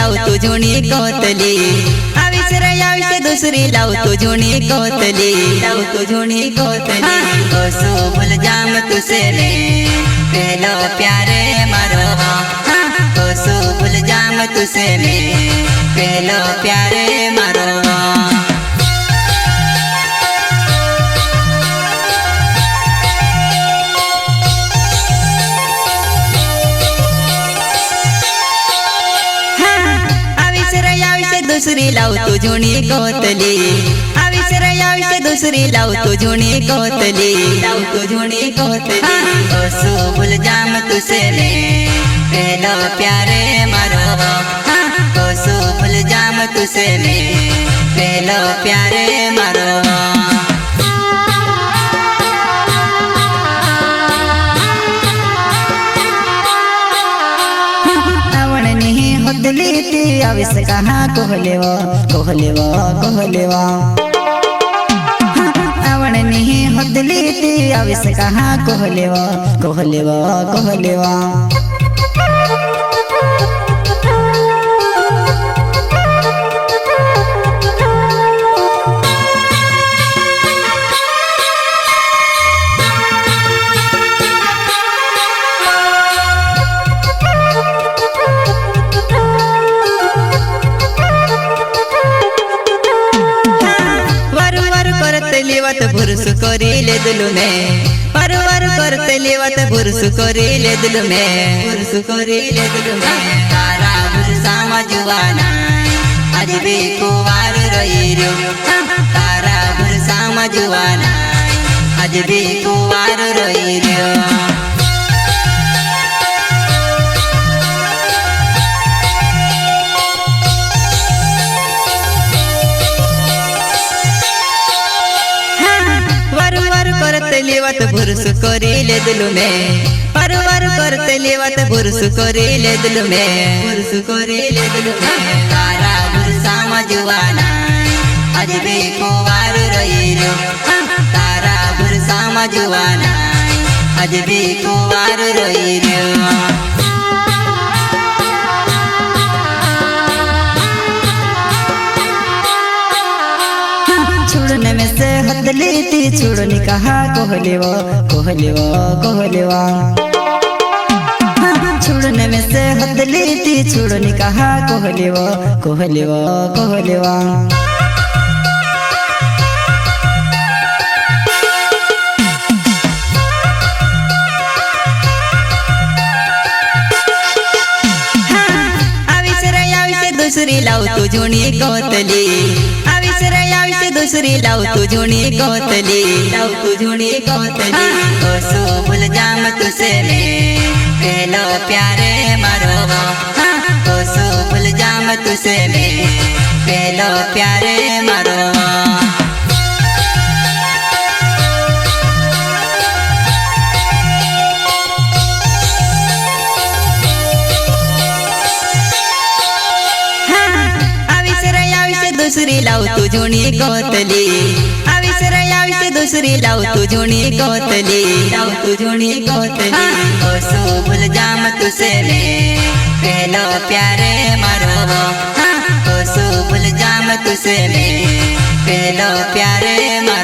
लावतो जुनी कोतली आविष रे आविष दुसरी लावतो जुनी कोतली लावतो जुनी कोतली ओसो भूल जाम तुसे ने पहलो प्यारे मारो ओसो भूल जाम तुसे ने पहलो प्यारे मारो दुसरी लावतो जुनी कोतली आविष रे आविष दुसरी लावतो जुनी कोतली लावतो जुनी कोतली ओसो भूल जाम तुसे ने पहलो प्यारे मारो ओसो भूल जाम तुसे ने पहलो प्यारे मारो होदली ती आविष कहाँ कोहलेवा कोहलेवा कोहलेवा आवण नहीं होदली ती आविष कहाँ कोहलेवा कोहलेवा कोहलेवा लेवत भुरस करीले दिल में परवर करते लेवत भुरस करीले दिल में भुरस करीले दिल में तारा भुरसा मजुवाना आज भी कुवार रहीरो तारा भुरसा मजुवाना आज भी कुवार रहीरो करते लेवत भुरस करीले दिल में परवर करते लेवत भुरस करीले दिल में भुरस करीले दिल में तारा भुरसा मजुवाना आज भी कुवार रहीरो तारा भुरसा मजुवाना आज भी कुवार रहीरो छुड़ने में से हदली ती छुड़नी कहा कोहलेवा कोहलेवा कोहलेवा छुड़ने में से हदली ती छुड़नी कहा कोहलेवा कोहलेवा कोहलेवा आविष रे आविष दूसरी लावतो जुनी कोतली आविष रे आविष दूसरी लावतो जुनी कोतली लावतो जुनी कोतली ओसो भूल जाम तुसे ने पहलो प्यारे मारो ओसो भूल जाम तुसे ने पहलो प्यारे मारो दूसरी लावतो जुनी कोतली आविष रे आविष दूसरी लावतो जुनी कोतली लावतो जुनी कोतली ओसो भूल जाम तुसे ने पहलो प्यारे मारो ओसो भूल जाम तुसे ने पहलो प्यारे मारो